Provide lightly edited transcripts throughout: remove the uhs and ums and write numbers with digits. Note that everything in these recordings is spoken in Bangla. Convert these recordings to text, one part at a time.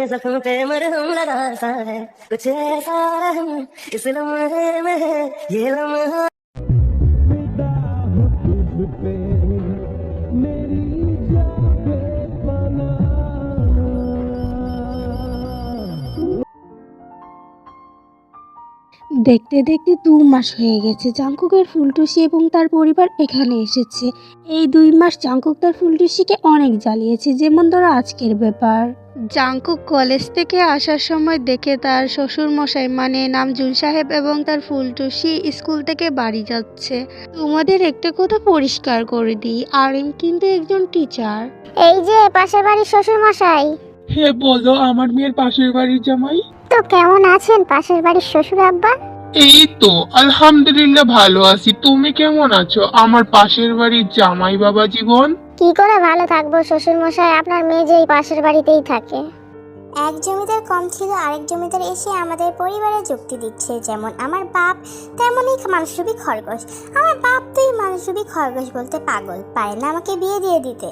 जख्म पे मरहम लगा सा है कुछ ऐसा रहम इस लम्हे में है ये लम्हा। দেখতে দেখতে 2 মাস হয়ে গেছে জাংকুকের ফুলটুসি এবং তার পরিবার এখানে এসেছে। এই 2 মাস জাংকুক তার ফুলটুসিকে অনেক জ্বালিয়েছে, যেমন ধরো আজকের ব্যাপার। জাংকুক কলেজ থেকে আসার সময় দেখে তার শ্বশুর মশাই মানে নামজুন সাহেব এবং তার ফুলটুসি স্কুল থেকে বাড়ি যাচ্ছে। তোমাদের একটা কথা পরিষ্কার করে দিই, আরিম কিন্তু একজন টিচার। এই যে পাশের বাড়ির শ্বশুর মশাই। হে বলো, আমার মেয়ের পাশের বাড়ির জামাই। তো কেমন আছেন পাশের বাড়ির শ্বশুর আব্বা? এই তো আলহামদুলিল্লাহ ভালো আছি। তুমি কেমন আছো আমার পাশের বাড়ির জামাই বাবা জীবন? কি করে ভালো থাকবো শ্বশুর মশাই, আপনার মেয়ে যে এই পাশের বাড়িতেই থাকে। এক জমিদার কম ছিল আরেক জমিদার এসে আমাদের পরিবারে যুক্তি দিচ্ছে, যেমন আমার বাপ তেমনই মানুষরূপী খরগোশ। আমার বাপ তুই মানুষরূপী খরগোশ বলতে পাগল, পায় না আমাকে বিয়ে দিয়ে দিতে।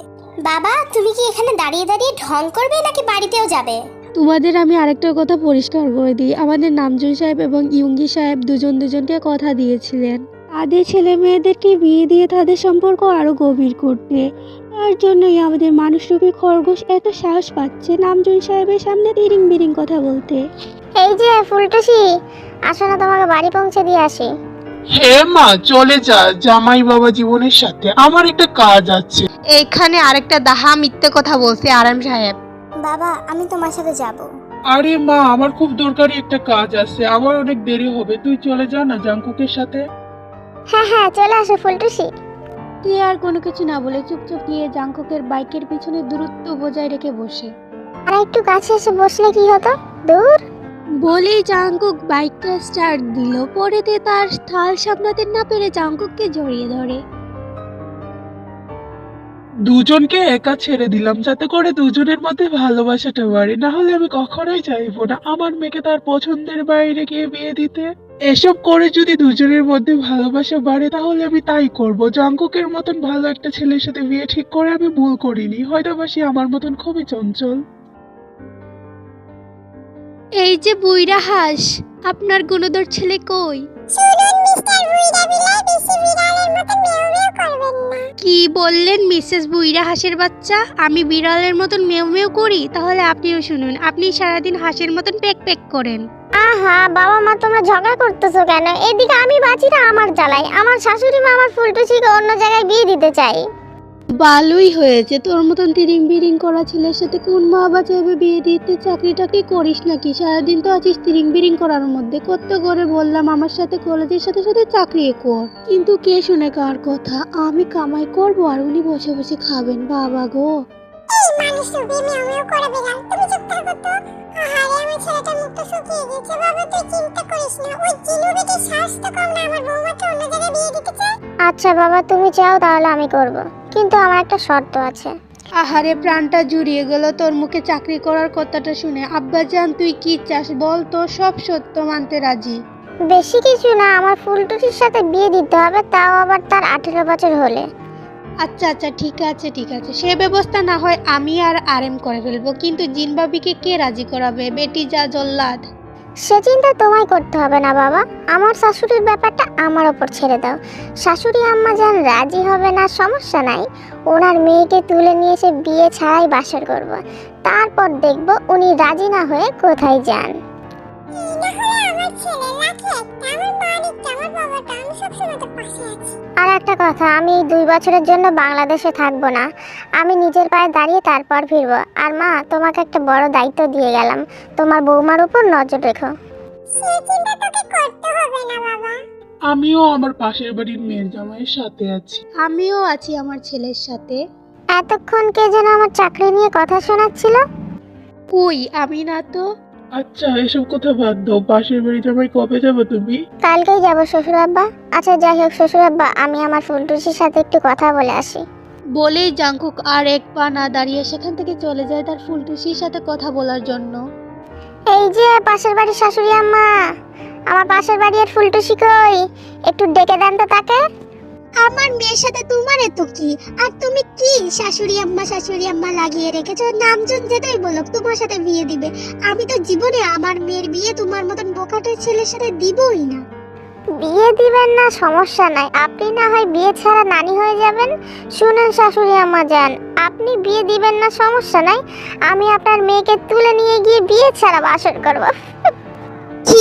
বাবা তুমি কি এখানে দাঁড়িয়ে দাঁড়িয়ে ঢং করবে নাকি বাড়িতেও যাবে? তোমাদের আমি আরেকটা কথা পরিষ্কার করে দিই, আমাদের নামজুন সাহেব এবং ইয়ুঙ্গি সাহেব দুজনকে কথা দিয়েছিলেন তাদের ছেলে মেয়েদেরকে বিয়ে দিয়ে তাদের সম্পর্ক আরো গভীর করতে। তার জন্যই আমাদের মানুষরূপী খরগোশ এত সাহস পাচ্ছে নামজুন সাহেবের সামনে তিরিং বিরিং কথা বলতে। এই যে ফুলটুসি, আসো না তোমাকে বাড়ি পৌঁছে দিয়ে আসি। হে মা, চলে যা জামাই বাবা জীবনের সাথে, আমার একটা কাজ আছে। এখানে আরেকটা দাহা মিথ্যে কথা বলছে আরাম সাহেব। বাবা আমি তোমার সাথে যাব। আরে মা, আমার খুব দরকারি একটা কাজ আছে, আমার অনেক দেরি হবে, তুই চলে যা না জাংকুকের সাথে। হ্যাঁ হ্যাঁ চলে আসো ফুলটুসি। তুই আর কোনো কিছু না বলে চুপচাপ গিয়ে জাংকুকের বাইকের পিছনে দূরত্ব বজায় রেখে বসে। আর একটু কাছে এসে বসলে কি হতো? দূর বলেই জাংকুক বাইকটা স্টার্ট দিল, পরেতে তার থাল সামলাতে না পেরে জাংকুককে জড়িয়ে ধরে। দুজনকে একা ছেড়ে দিলাম যাতে করে দুজনের মধ্যে ভালোবাসাটা বাড়ে, না হলে আমি কখনোই চাইবো না আমার মেয়েকে তার পছন্দের বাইরে গিয়ে বিয়ে দিতে। এসব করে যদি দুজনের মধ্যে ভালোবাসা বাড়ে তাহলে আমি তাই করব। জাংকুকের মতন ভালো একটা ছেলের সাথে বিয়ে ঠিক করে আমি ভুল করিনি, হয়তো বা সে আমার মতন খুবই চঞ্চল। এই যে বুইরা হাঁস, আপনার গুণধর ছেলে কই? শুনুন মিস্টার বুইড়া বিলাই, বেশি বিড়ালের মতো মেও মেও করবেন না। কি বললেন মিসেস বুইরা হাঁসের বাচ্চা? আমি বিড়ালের মতন মেও মেও করি? তাহলে আপনিও শুনুন, আপনি সারাদিন হাঁসের মতন পেক পেক করেন। আহা বাবা মা তোমরা ঝগড়া করতেছো কেন? এদিকে আমি বাঁচি না আমার জ্বালাই, আমার শাশুড়ি মা আমার ফুলটুসিকে অন্য জায়গায় বিয়ে দিতে চাই। ভালোই হয়েছে, তোর মতন তিরিং বিরিং করা ছেলের সাথে কোন মা বা চাইবে বিয়ে দিতে? চাকরিটা কি করিস নাকি? সারাদিন তো আছিস তিরিং বিরিং করার মধ্যে। কত করে বললাম আমার সাথে কলেজের সাথে সাথে চাকরি কর, কিন্তু কে শুনে কার কথা? আমি কামাই করবো আর উনি বসে বসে খাবেন। বাবা গো, এই মানুষ রূপী মেও মেও করে বিড়াল, তুমি চুপ থাকো তো। আহারে আমার ছেলেটার মুখ তো শুকিয়ে গেছে। বাবা তুই চিন্তা করিস না, ওই জিনু বেটির সাহস তো কম না আমার বৌমাকে অন্য জায়গায় বিয়ে দিতে চায়। আচ্ছা বাবা তুমি চাও তাহলে আমি করব, কিন্তু আমার একটা শর্ত আছে। আহারে প্রাণটা জুড়িয়ে গেল তোর মুখে চাকরি করার কথাটা শুনে। আব্বাজান তুই কি চাস বল, তো সব সত্য মানতে রাজি। বেশি কিছু না, আমার ফুলটুসির সাথে বিয়ে দিতে হবে, তাও আবার তার 18 বছর হলে। আচ্ছা আচ্ছা ঠিক আছে সে ব্যবস্থা না হয় আমি আর আরেম করে ফেলবো, কিন্তু জিনবাবিকে কে রাজি করাবে? বেটি যা জল্লাদ। সে চিন্তা তোমায় করতে হবে না বাবা, আমার শাশুড়ির ব্যাপারটা আমার ওপর ছেড়ে দাও। শাশুড়ি আম্মা যান রাজি হবে না সমস্যা নাই, ওনার মেয়েকে তুলে নিয়ে এসে বিয়ে ছাড়াই বাসর করব, তারপর দেখব উনি রাজি না হয়ে কোথায় যান। আর একটা কথা, আমি 2 বছরের জন্য বাংলাদেশে থাকবো না, আমি নিজের পায়ে দাঁড়িয়ে তারপর ফিরবো। আর মা তোমাকে একটা বড় দায়িত্ব দিয়ে গেলাম, তোমার বৌমার উপর নজর রেখো। আমিও আমার পাশের বাড়ির মেয়ের জামাইয়ের সাথে আছি। আমিও আছি আমার ছেলের সাথে। এতক্ষণ কে যেন আমার চাকরি নিয়ে কথা শোনাচ্ছিল? কই আমি না তো। আচ্ছা এসব কথা বাদ দাও, পাশের বাড়ি জামাই কবে যাবে তুমি? কালকেই যাবো শ্বশুর আব্বা। আচ্ছা যাই হোক শ্বশুর আব্বা, আমি আমার ফুলটুসির সাথে একটু কথা বলে আসি। বলেই জাংকুক আর এক পা না দাঁড়িয়ে সেখান থেকে চলে যায় তার ফুলটুসির সাথে কথা বলার জন্য। এই যে পাশের বাড়ির শাশুড়ি আম্মা, আমার পাশের বাড়ির ফুলটুসি কই? একটু ডেকে দেন তো তাকে। আমার মেয়ের সাথে তোমার এত কি? আর তুমি কি শাশুড়ি আম্মা লাগিয়ে রেখেছো? নামজন যেটাই বলো তোমার সাথে বিয়ে দিবে। আমি তো জীবনে আমার মেয়ের বিয়ে তোমার মতন বোকাটের ছেলের সাথে দিবই না। বিয়ে দিবেন না সমস্যা নাই, আপনি না হয় বিয়ে ছাড়া নানি হয়ে যাবেন। শুনেন শাশুড়ি আম্মা যান, আপনি বিয়ে দিবেন না সমস্যা নাই, আমি আপনার মেয়েকে তুলে নিয়ে গিয়ে বিয়ে ছাড়া বাসর করব। ছি,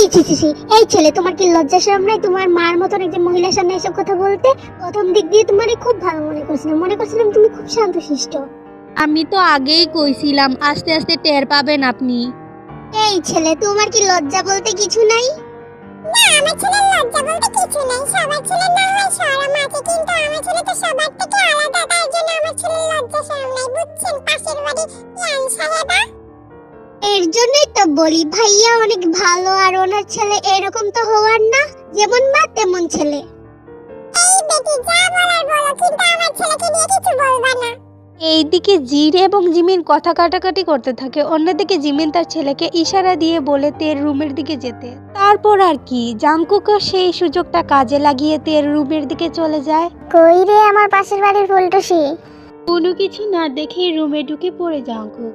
এই ছেলে, তোমার কি লজ্জা শরম নাই? তোমার মার মতন একজন মহিলার সামনে এসব কথা বলতে? প্রথম দিক দিয়ে তোমারই খুব ভালো মনে করছিলাম তুমি খুব শান্তশিষ্ট। আমি তো আগেই কইছিলাম আস্তে আস্তে টের পাবেন আপনি। এই ছেলে, তোমার কি লজ্জা বলতে কিছু নাই? না, আমার ছেলের লজ্জা বলতে কিছু নাই। সবার ছেলে না হয় শরম আছে, কিন্তু আমার ছেলে তো সবার থেকে আলাদা, তাই জন্য আমার ছেলের লজ্জা শরম নাই, বুঝছেন? পাশের বাড়ি ইয়ান সাহেবা। এর জন্যই তো বলি ভাইয়া অনেক ভালো, আর ওনার ছেলে এরকম তো হওয়ার না, যেমন মা তেমন ছেলে। এই বেটি যা বলার বলো, কিন্তু আমার ছেলেকে নিয়ে কিছু বলবা না। এইদিকে জির এবং জিমিন কথা কাটাকাটি করতে থাকে, অন্যদিকে জিমিন তার ছেলেকে ইশারা দিয়ে বলে তের রুমের দিকে যেতে। তারপর আর কি, জাংকুকও সেই সুযোগটা কাজে লাগিয়ে তের রুমের দিকে চলে যায়। কই রে আমার পাশের বাড়ির ফুলটুসি? কোনো কিছু না দেখে রুমে ঢুকে পড়ে জাংকুক।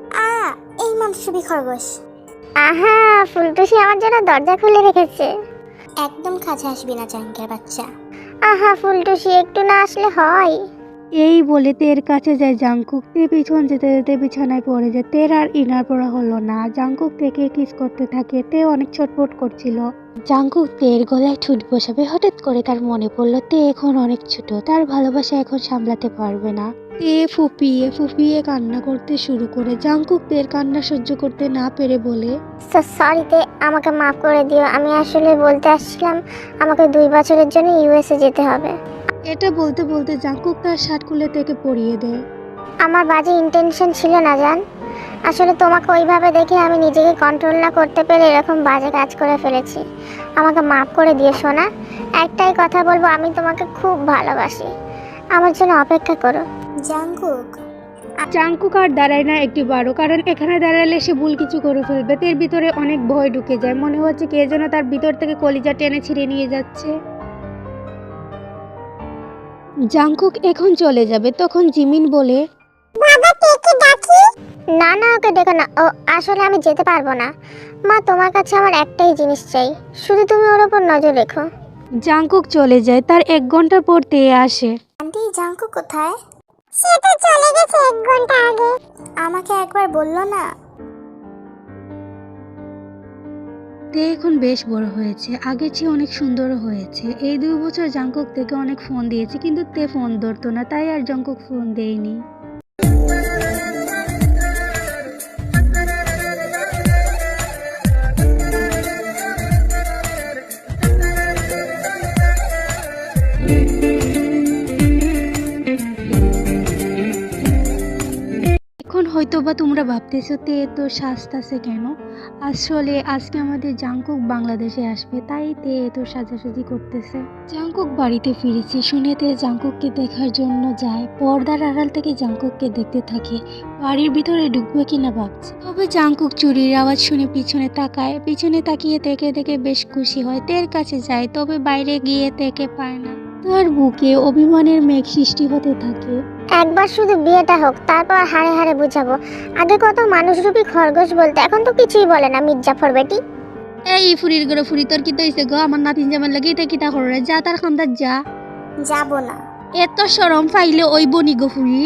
এই মানসুবি খরগোশ। আহা, ফুলটুসি আমার জন্য দরজা খুলে রেখেছে। একদম কাছে আসবি না জাঙ্কের বাচ্চা। আহা ফুলটুসি, একটু না আসলে হয়? এই বলে তের কাছে যায় জাংকুক। তে পিছন যেতে যেতে বিছানায় পড়ে যায়। তের আর ইনার পড়া হলো না। জাংকুক তেকে কিস করতে থাকে। তে অনেক ছটফট করছিল। জাংকুক তের গলায় ঠুট বসাবে, হঠাৎ করে তার মনে পড়লো তে এখন অনেক ছোট, তার ভালোবাসা এখন সামলাতে পারবে না। তে ফুপিয়ে ফুপিয়ে কান্না করতে শুরু করে। জাংকুক তের কান্না সহ্য করতে না পেরে বলে, সরি তে, আমাকে মাফ করে দিও। আমি আসলে বলতে আসছিলাম আমাকে 2 বছরের জন্য ইউএসএ যেতে হবে। এটা বলতে বলতে জাংকুক তার শার্ট খুলে তেকে পরিয়ে দেয়। আমার বাজে ইন্টেনশন ছিল না জান, আসলে তোমাকে ওইভাবে দেখে আমি নিজেকে কন্ট্রোল না করতে পেরে এরকম বাজে কাজ করে ফেলেছি। আমাকে মাফ করে দিও সোনা। একটাই কথা বলবো, আমি তোমাকে খুব ভালোবাসি। আমার জন্য অপেক্ষা করো জাংকুক। জাংকুক আর দাঁড়ায় না একটিবারও, কারণ এখানে দাঁড়ালে সে ভুল কিছু করে ফেলবে। তের ভিতরে অনেক ভয় ঢুকে যায়, মনে হচ্ছে কে যেন তার ভিতর থেকে কলিজা টেনে ছিঁড়ে নিয়ে যাচ্ছে। জাংকুক এখন চলে যাবে, তখন জিমিন বলে, বাবা তেকে ডাকি? না না, ওকে ডেকো না, ও আসলে আমি যেতে পারবো না। মা, তোমার কাছে আমার একটাই জিনিস চাই, শুধু তুমি ওর উপর নজর রেখো। জাংকুক চলে যায়। তার 1 ঘন্টা পর তে আসে। আন্টি, জাংকুক কোথায়? সে তো চলে গেছে 1 ঘন্টা আগে। আমাকে একবার বললো না? তে এখন বেশ বড় হয়েছে, আগের চেয়ে অনেক সুন্দরও হয়েছে। এই 2 বছর জাংকুক থেকে অনেক ফোন দিয়েছে, কিন্তু তে ফোন ধরতো না, তাই আর জাংকুক ফোন দেয়নি। এখন হয়তোবা তোমরা ভাবতেছো তে এত সাজতেছে কেন? আসলে আজকে আমাদের জাংকুক বাংলাদেশে আসবে, তাই তে এত সাজাসাজি করতেছে। জাংকুক বাড়িতে ফিরেছে শুনে তে জাংকুককে দেখার জন্য যায়। পর্দার আড়াল থেকে জাংকুককে দেখতে থাকে, বাড়ির ভিতরে ঢুকবে কিনা ভাবছে। তবে জাংকুক চুরির আওয়াজ শুনে পিছনে তাকায়। পিছনে তাকিয়ে তেকে দেখে বেশ খুশি হয়, তের কাছে যায়, তবে বাইরে গিয়ে তেকে পায় না। তার বুকে অভিমানের মেঘ সৃষ্টি হতে থাকে। একবার শুধু বিয়েটা হোক, তারপর হাড়ে হাড়ে বুঝাবো। আগে কত মানুষরূপী খরগোশ বলতে, এখন তো কিছুই বলে না মির্জাফর বেটি। এই ফুরির গড়ে ফুরি, তোর কি তো হইছে গো? আমার নাতিন জামার লাগি তে কিতা করে? যা তার খান্দার যা। যাবো না। এত শরম পাইলে ওই বনি গো ফুরি।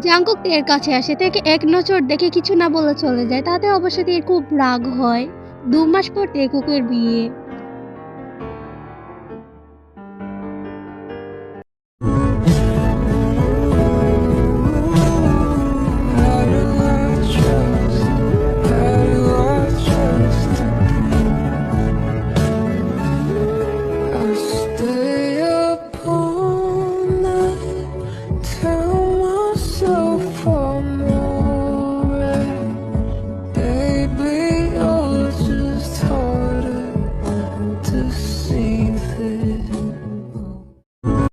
জাংকুক তের কাছে আসে, থেকে 1 নজর দেখে কিছু না বলে চলে যায়। তাতে অবশ্য তের খুব রাগ হয়। 2 মাস পর তে কুকুরের বিয়ে।